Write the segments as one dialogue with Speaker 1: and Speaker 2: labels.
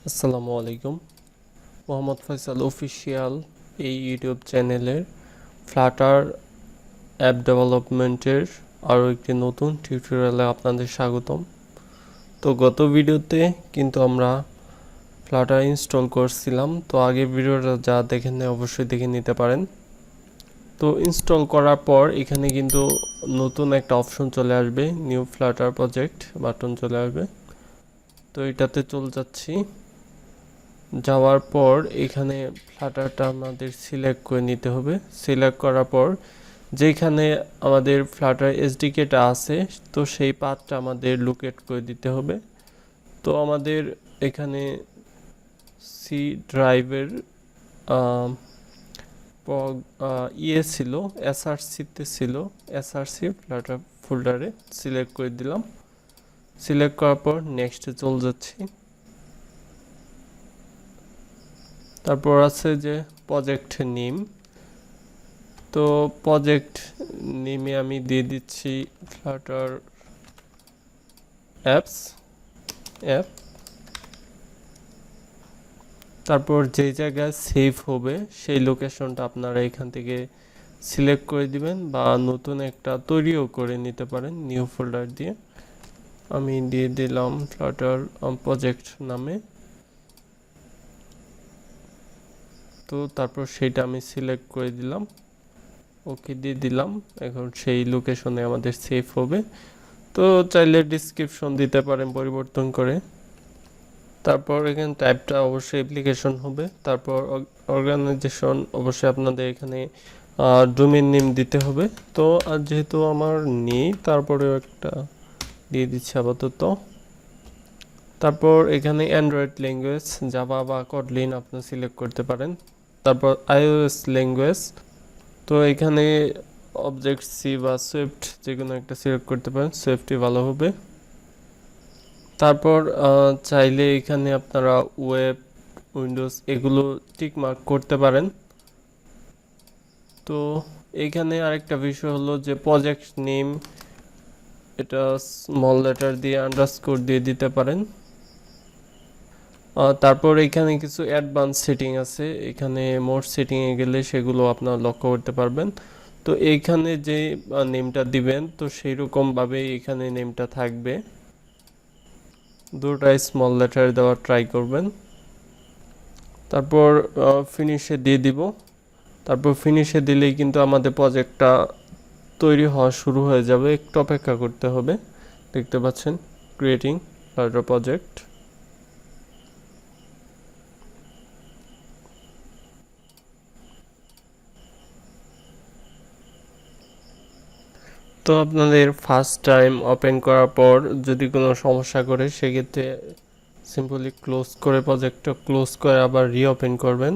Speaker 1: আসসালামু আলাইকুম। মোহাম্মদ ফয়সাল অফিসিয়াল এই ইউটিউব চ্যানেলের ফ্লাটার অ্যাপ ডেভেলপমেন্টের আরও একটি নতুন টিউটোরিয়ালে আপনাদের স্বাগতম। তো গত ভিডিওতে কিন্তু আমরা ফ্লাটার ইনস্টল করছিলাম, তো আগের ভিডিওটা যা দেখেন অবশ্যই দেখে নিতে পারেন। তো ইনস্টল করার পর এখানে কিন্তু নতুন একটা অপশন চলে আসবে, নিউ ফ্লাটার প্রজেক্ট বাটন চলে আসবে। তো এটাতে চলে যাচ্ছি। যাওয়ার পর এখানে ফ্লাটারটা আমাদের সিলেক্ট করে নিতে হবে। সিলেক্ট করার পর যেখানে আমাদের ফ্লাটার এসডিকেটা আছে, তো সেই পাথটা আমাদের লোকেট করে দিতে হবে। তো আমাদের এখানে সি ড্রাইভের ছিল, এসআরসিতে ছিল, এসআরসি ফ্লাটার ফোল্ডারে সিলেক্ট করে দিলাম। সিলেক্ট করার পর নেক্সটে চলে যাচ্ছি। তারপর আছে যে প্রজেক্ট নেম, তো প্রজেক্ট নেমে আমি দিয়ে দিচ্ছি ফ্লাটার অ্যাপস অ্যাপ। তারপর যে জায়গায় সেভ হবে সেই লোকেশনটা আপনারা এখান থেকে সিলেক্ট করে দিবেন, বা নতুন একটা তৈরিও করে নিতে পারেন নিউ ফোল্ডার দিয়ে। আমি দিয়ে দিলাম ফ্লাটার প্রজেক্ট নামে। তো তারপর সেইটা আমি সিলেক্ট করে দিলাম, ওকে দিয়ে দিলাম। এখন সেই লোকেশনে আমাদের সেভ হবে। তো চাইলে ডিসক্রিপশন দিতে পারেন পরিবর্তন করে। তারপর এখানে টাইপটা অবশ্যই অ্যাপ্লিকেশন হবে। তারপর অর্গানাইজেশন অবশ্যই আপনাদের এখানে ডোমেইন নেম দিতে হবে। তো আর যেহেতু আমার নেই, তারপরেও একটা দিয়ে দিচ্ছি আপাতত। তারপর এখানে অ্যান্ড্রয়েড ল্যাঙ্গুয়েজ জাভা বা কটলিন আপনি সিলেক্ট করতে পারেন। তারপর আইওএস ল্যাঙ্গুয়েজ, তো এখানে অবজেক্ট সি বা সুইফট যে কোনো একটা সিলেক্ট করতে পারেন, সুইফটই ভালো হবে। তারপর চাইলে এখানে আপনারা ওয়েব, উইন্ডোজ এগুলো টিক মার্ক করতে পারেন। তো এখানে আরেকটা বিষয় হলো যে প্রজেক্ট নেম, এটা স্মল লেটার দিয়ে আন্ডারস্কোর দিয়ে দিতে পারেন। তারপর এখানে কিছু অ্যাডভান্স সেটিং আছে, এখানে মোর সেটিংয়ে গেলে সেগুলো আপনারা লক্ষ্য করতে পারবেন। তো এইখানে যে নেমটা দিবেন, তো সেই রকমভাবে এখানে নেমটা থাকবে। দুটাই স্মল লেটার দেওয়ার ট্রাই করবেন। তারপর ফিনিশে দিয়ে দিব। তারপর ফিনিশে দিলেই কিন্তু আমাদের প্রজেক্টটা তৈরি হওয়া শুরু হয়ে যাবে। একটু অপেক্ষা করতে হবে। দেখতে পাচ্ছেন ক্রিয়েটিং ফ্লাটার প্রজেক্ট। তো আপনাদের ফার্স্ট টাইম ওপেন করার পর যদি কোনো সমস্যা করে, সেক্ষেত্রে সিম্পলি ক্লোজ করে প্রজেক্টটা ক্লোজ করে আবার রিওপেন করবেন।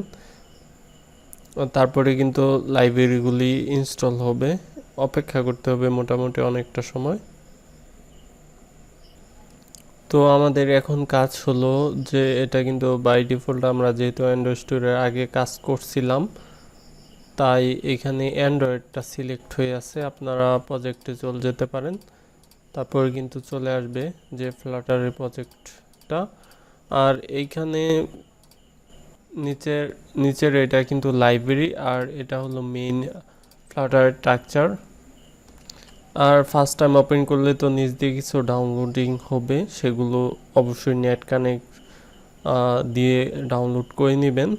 Speaker 1: তারপরে কিন্তু লাইব্রেরিগুলি ইনস্টল হবে, অপেক্ষা করতে হবে মোটামুটি অনেকটা সময়। তো আমাদের এখন কাজ হলো যে এটা কিন্তু বাই ডিফল্ট আমরা যেহেতু অ্যান্ড্রয়েড স্টোরের আগে কাজ করছিলাম, তাই এখানে অ্যান্ড্রয়েডটা সিলেক্ট হয়ে আছে। আপনারা প্রজেক্টে চলে যেতে পারেন, তারপর কিন্তু চলে আসবে যে ফ্লাটারের প্রজেক্টটা। আর এইখানে নিচের নিচের এটা কিন্তু লাইব্রেরি, আর এটা হলো মেইন ফ্লাটার স্ট্রাকচার। আর ফার্স্ট টাইম ওপেন করলে তো নিচ দিয়ে কিছু ডাউনলোডিং হবে, সেগুলো অবশ্যই নেট কানেক্ট দিয়ে ডাউনলোড করে নেবেন।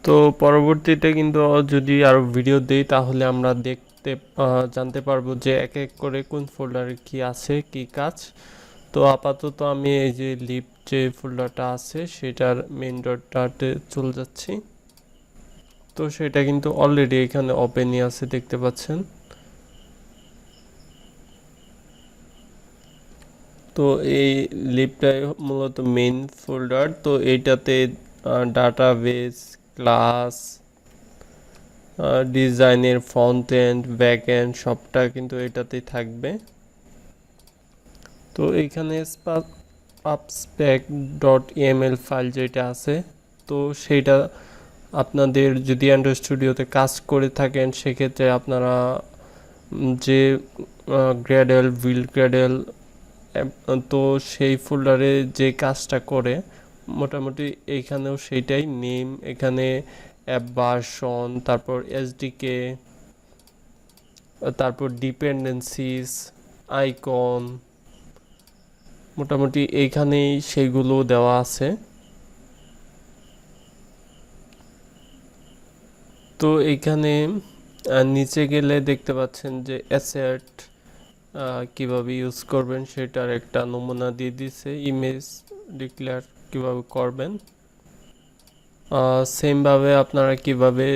Speaker 1: তো পরবর্তীতে কিন্তু যদি আরও ভিডিও দেই, তাহলে আমরা জানতে পারবো যে এক এক করে কোন ফোল্ডারে কি আছে, কি কাজ। তো আপাতত আমি এই যে লিপ যে ফোল্ডারটা আছে সেটার মেইন ডটটাতে চলে যাচ্ছি। তো সেটা কিন্তু অলরেডি এখানে ওপেনই আছে, দেখতে পাচ্ছেন। তো এই লিপটাই মূলত মেইন ফোল্ডার। তো এইটাতে ডাটাবেস, ক্লাস, ডিজাইনের ফ্রন্ট এন্ড ব্যাক এন্ড সবটা কিন্তু এটাতেই থাকবে। তো এইখানে পাবস্পেক ডট ইএমএল ফাইল যেটা আছে, তো সেইটা আপনাদের যদি অ্যান্ড্রয়েড স্টুডিওতে কাজ করে থাকেন, সেক্ষেত্রে আপনারা যে গ্রেডেল, বিল্ড গ্রেডেল তো সেই ফোল্ডারে যে কাজটা করে মোটামুটি এইখানেও সেইটাই, নেম, এখানে অ্যাপ ভার্সন, তারপর এসডিকে, তারপর ডিপেন্ডেন্সিস, আইকন, মোটামুটি এইখানেই সেইগুলো দেওয়া আছে। তো এইখানে নিচে গেলে দেখতে পাচ্ছেন যে অ্যাসেট কিভাবে ইউজ করবেন সেটার একটা নমুনা দিয়ে দিছে, ইমেজ ডিক্লেয়ার কিভাবে করবেন। সেমভাবে আপনারা কিভাবে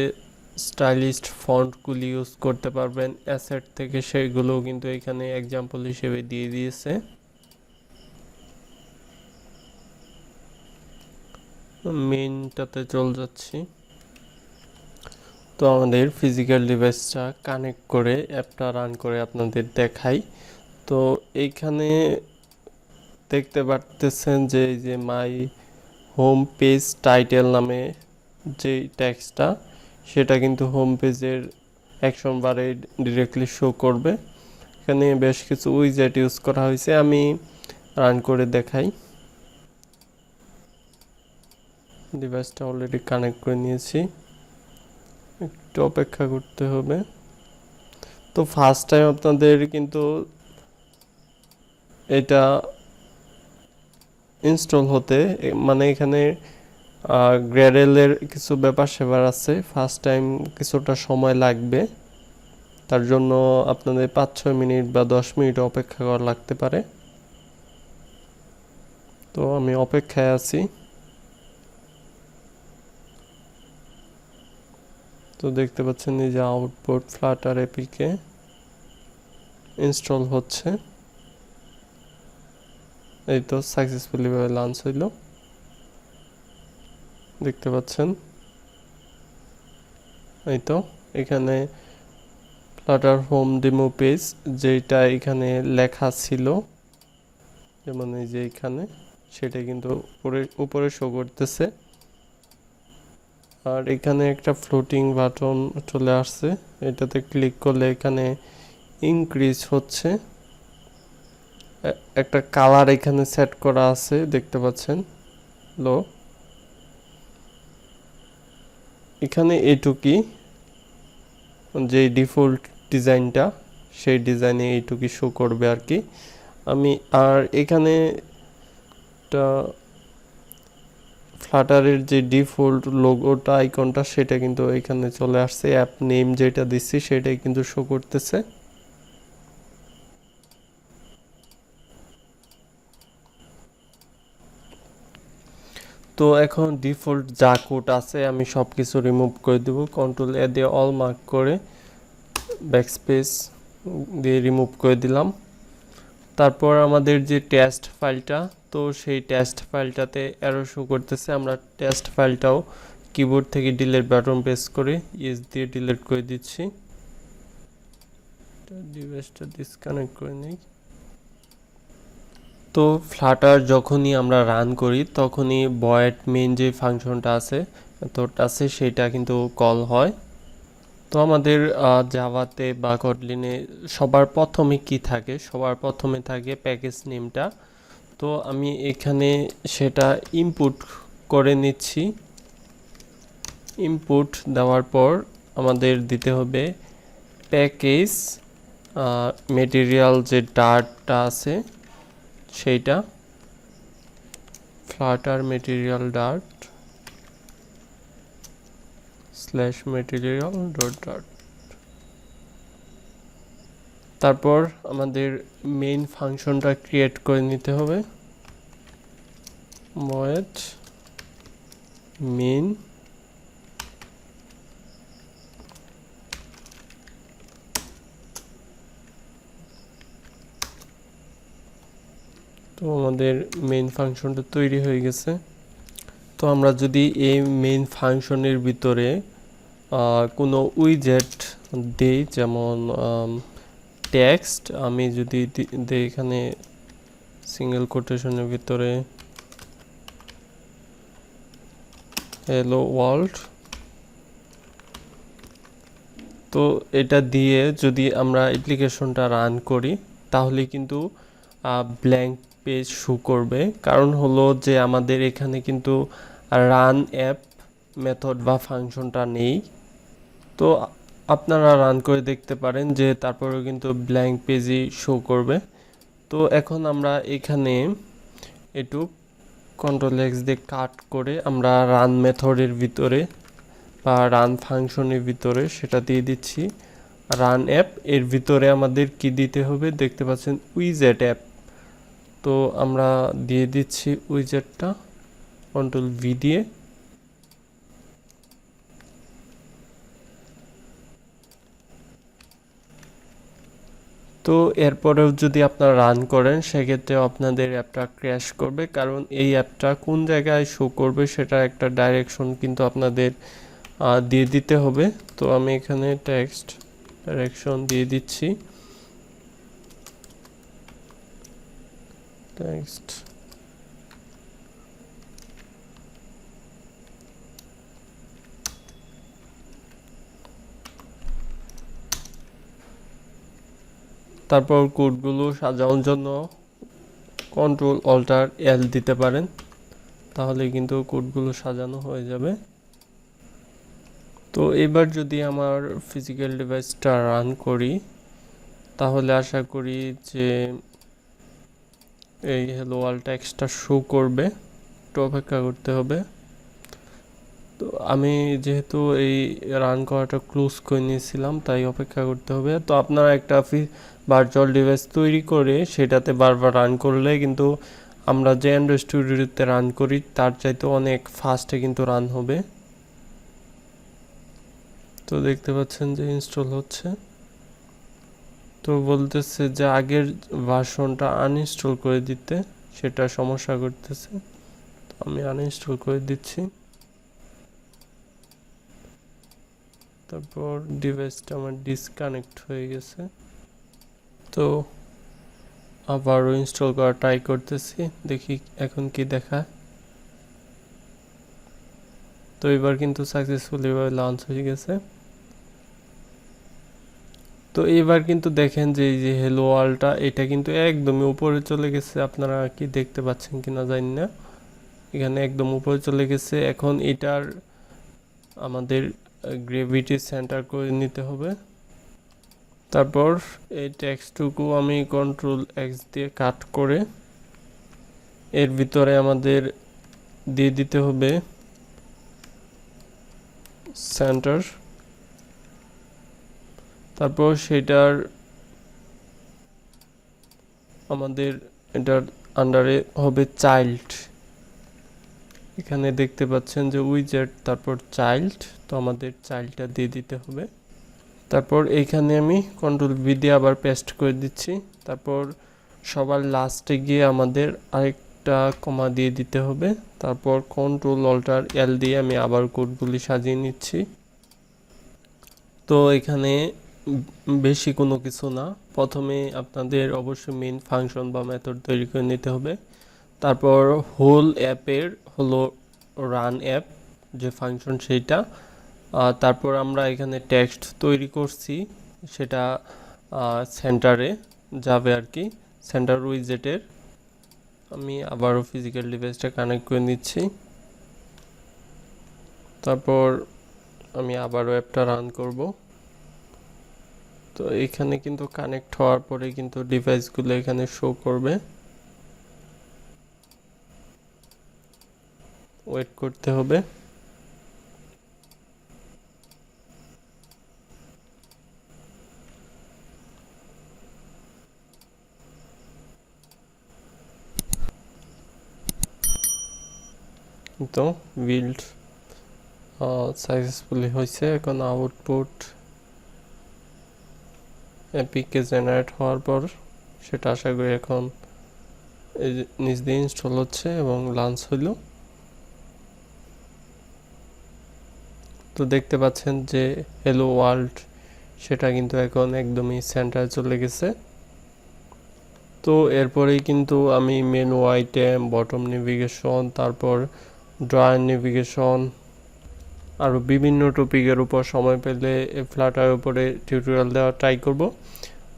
Speaker 1: স্টাইলিস্ট ফন্টগুলি ইউজ করতে পারবেন অ্যাসেট থেকে, সেইগুলো কিন্তু এখানে এক্সাম্পল হিসেবে দিয়ে দিয়েছে। মেইনটাতে চলে যাচ্ছি। তো আমাদের ফিজিক্যাল ডিভাইসটা কানেক্ট করে অ্যাপটা রান করে আপনাদের দেখাই। তো এইখানে দেখতে পারতেছেন যে এই যে মাই হোম পেজ টাইটেল নামে যে ট্যাক্সটা, সেটা কিন্তু হোম পেজের অ্যাকশন বারে ডিরেক্টলি শো করবে। এখানে বেশ কিছু উইজেট ইউজ করা হয়েছে, আমি রান করে দেখাই। ডিভাইসটা অলরেডি কানেক্ট করে নিয়েছি, একটু অপেক্ষা করতে হবে। তো ফার্স্ট টাইম আপনাদের কিন্তু এটা ইনস্টল হতে, মানে এখানে গ্র্যাডেলের কিছু ব্যাপার সেবার আছে, ফার্স্ট টাইম কিছুটা সময় লাগবে, তার জন্য আপনাদের 5-6 মিনিট বা 10 মিনিট অপেক্ষা করা লাগতে পারে। তো আমি অপেক্ষায় আছি। তো দেখতে পাচ্ছেন এই যে আউটপুট ফ্লাটার এপিকে ইনস্টল হচ্ছে। এই তো সাকসেসফুলি ভাবে লঞ্চ হইল, দেখতে পাচ্ছেন। এই তো এখানে ফ্লাটার হোম ডেমো পেজ যেটা এখানে লেখা ছিল, যেমন এই যে এখানে, সেটা কিন্তু উপরে শো করতেছে। আর এখানে একটা ফ্লোটিং বাটন চলে আসছে, এটাতে ক্লিক করলে এখানে ইনক্রিজ হচ্ছে। একটা কালার এখানে সেট করা আছে, দেখতে পাচ্ছেন লো। এখানে এইটুকি যে ডিফল্ট ডিজাইনটা, সেই ডিজাইনে এইটুকি শো করবে আর কি। আর এখানে ফ্লাটারের যে ডিফল্ট লোগোটা, আইকনটা, সেটা কিন্তু এখানে চলে আসছে। অ্যাপ নেম যেটা দিচ্ছি সেটাই কিন্তু শো করতেছে। তো এখন ডিফল্ট যা কোড আছে আমি সব কিছু রিমুভ করে দেবো, কন্ট্রোল এ দিয়ে অল মার্ক করে ব্যাকস্পেস দিয়ে রিমুভ করে দিলাম। তারপর আমাদের যে টেস্ট ফাইলটা, তো সেই টেস্ট ফাইলটাতে অ্যারো শো করতেছে, আমরা টেস্ট ফাইলটাও কিবোর্ড থেকে ডিলিট বাটন প্রেস করে ইয়েস দিয়ে ডিলিট করে দিচ্ছি। ডিভাইসটা ডিসকানেক্ট করে নিই। তো ফ্লাটার যখনই আমরা রান করি তখনই ভয়েড মেইন যে ফাংশনটা আছে, মেথডটা আছে, সেটা কিন্তু কল হয়। তো আমাদের জাভাতে বা কটলিনে সবার প্রথমে কি থাকে, সবার প্রথমে থাকে প্যাকেজ নেমটা। তো আমি এখানে সেটা ইনপুট করে নিচ্ছি। ইনপুট দেওয়ার পর আমাদের দিতে হবে প্যাকেজ মেটেরিয়াল যে ডার্টটা আছে সেইটা, Flutter material Dart slash material dot dart. তারপর আমাদের মেইন ফাংশনটা ক্রিয়েট করে নিতে হবে, void মেইন। তো আমাদের মেইন ফাংশনটা তৈরি হয়ে গেছে। তো আমরা যদি এই মেইন ফাংশনের ভিতরে কোনো উইজেট দেই, যেমন টেক্সট, আমি যদি দেই এখানে সিঙ্গেল কোটেশনের ভিতরে হ্যালো ওয়ার্ল্ড, তো এটা দিয়ে যদি আমরা অ্যাপ্লিকেশনটা রান করি তাহলে কিন্তু ব্ল্যাঙ্ক পেজ শো করবে, কারণ হলো যে আমাদের এখানে কিন্তু রান অ্যাপ মেথড বা ফাংশনটা নেই। তো আপনারা রান করে দেখতে পারেন যে তারপরেও কিন্তু ব্ল্যাঙ্ক পেজই শো করবে। তো এখন আমরা এখানে একটু কন্ট্রোল এক্স দিয়ে কাট করে আমরা রান মেথডের ভিতরে বা রান ফাংশনের ভিতরে সেটা দিয়ে দিচ্ছি রান অ্যাপ। এর ভিতরে আমাদের কি দিতে হবে দেখতে পাচ্ছেন উইজেট অ্যাপ। তো আমরা দিয়ে দিচ্ছি উইজেটটা কন্ট্রোল ভি দিয়ে। তো এরপরেও যদি আপনারা রান করেন সেক্ষেত্রে আপনাদের অ্যাপটা ক্র্যাশ করবে, কারণ এই অ্যাপটা কোন জায়গায় শো করবে সেটা একটা ডাইরেকশন কিন্তু আপনাদের দিয়ে দিতে হবে। তো আমি এখানে টেক্সট ডাইরেকশন দিয়ে দিচ্ছি টেক্সট। তারপর কোডগুলো সাজানোর জন্য কন্ট্রোল অল্টার এল দিতে পারেন, তাহলে কিন্তু কোডগুলো সাজানো হয়ে যাবে। তো এবার যদি আমার ফিজিক্যাল ডিভাইসটা রান করি তাহলে আশা করি যে এই হ্যালো ওয়ার্ল্ড টেক্সটটা শো করবে। একটু অপেক্ষা করতে হবে। তো আমি যেহেতু এই রান করাটা ক্লোজ করে নিয়েছিলাম তাই অপেক্ষা করতে হবে। তো আপনারা একটা ভার্চুয়াল ডিভাইস তৈরি করে সেটাতে বারবার রান করলে কিন্তু আমরা যে অ্যান্ড্রয়েড স্টুডিওতে রান করি তার চাইতে অনেক ফাস্টে কিন্তু রান হবে। তো দেখতে পাচ্ছেন যে ইনস্টল হচ্ছে। তো বলতেছে যে আগের ভার্সনটা আনইনস্টল করে দিতে, সেটা সমস্যা করতেছে। তো আমি আনইনস্টল করে দিচ্ছি। তারপর ডিভাইসটা আমার ডিসকানেক্ট হয়ে গেছে। তো আবারও ইনস্টল করা ট্রাই করতেছি, দেখি এখন কি দেখায়। তো এবার কিন্তু সাকসেসফুলি লঞ্চ হয়ে গেছে। তো এবার কিন্তু দেখেন যে এই যে হ্যালো ওয়ার্ল্ডটা এটা কিন্তু একদমই উপরে চলে গেছে। আপনারা কি দেখতে পাচ্ছেন কিনা জানি না, এখানে একদম উপরে চলে গেছে। এখন এটার আমাদের গ্রেভিটি সেন্টার করে নিতে হবে। তারপর এই টেক্সটটুকু আমি কন্ট্রোল এক্স দিয়ে কাট করে এর ভিতরে আমাদের দিয়ে দিতে হবে সেন্টার। তারপর সেটার আমাদের এটার আন্ডারে হবে চাইল্ড। এখানে দেখতে পাচ্ছেন যে উইজেট তারপর চাইল্ড, তো আমাদের চাইল্ডটা দিয়ে দিতে হবে। তারপর এইখানে আমি কন্ট্রোল ভি দিয়ে আবার পেস্ট করে দিচ্ছি। তারপর সবার লাস্টে গিয়ে আমাদের আরেকটা কমা দিয়ে দিতে হবে। তারপর কন্ট্রোল অল্টার এল দিয়ে আমি আবার কোডগুলি সাজিয়ে নিচ্ছি। তো এখানে বেশি কোনো কিছু না, প্রথমে আপনাদের অবশ্যই মেইন ফাংশন বা মেথড তৈরি করে নিতে হবে। তারপর হোল অ্যাপের হলো রান অ্যাপ যে ফাংশন সেইটা। তারপর আমরা এখানে টেক্সট তৈরি করছি, সেটা সেন্টারে যাবে আর কি, সেন্টার উইজেটের। আমি আবারও ফিজিক্যাল ডিভাইসটা কানেক্ট করে নিচ্ছি। তারপর আমি আবারও অ্যাপটা রান করব। তো এখানে কিন্তু কানেক্ট হওয়ার পরে কিন্তু ডিভাইসগুলো এখানে শো করবে, ওয়েট করতে হবে। তো বিল্ড সাকসেসফুলি হয়েছে। এখন আউটপুট এপিকে জেনারেট হওয়ার পর সেটা আশা করি এখন নিজ দিয়ে ইনস্টল হচ্ছে এবং লঞ্চ হইল। তো দেখতে পাচ্ছেন যে হ্যালো ওয়ার্ল্ড সেটা কিন্তু এখন একদমই সেন্টারে চলে গেছে। তো এরপরেই কিন্তু আমি মেনু আইটেম, বটম নেভিগেশন, তারপর ড্রয়ার নেভিগেশন, আরও বিভিন্ন টপিকের উপর সময় পেলে ফ্লাটারের উপরে টিউটোরিয়াল দেওয়া ট্রাই করব।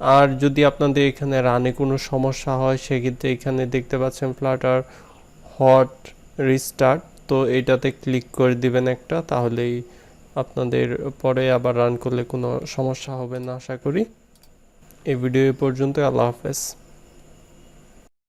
Speaker 1: আর যদি আপনাদের এখানে রানে কোনো সমস্যা হয় সেক্ষেত্রে এখানে দেখতে পাচ্ছেন ফ্লাটার হট রিস্টার্ট, তো এটাতে ক্লিক করে দিবেন একটা, তাহলেই আপনাদের পরে আবার রান করলে কোনো সমস্যা হবে না আশা করি। এই ভিডিও পর্যন্ত, আল্লাহ হাফেজ।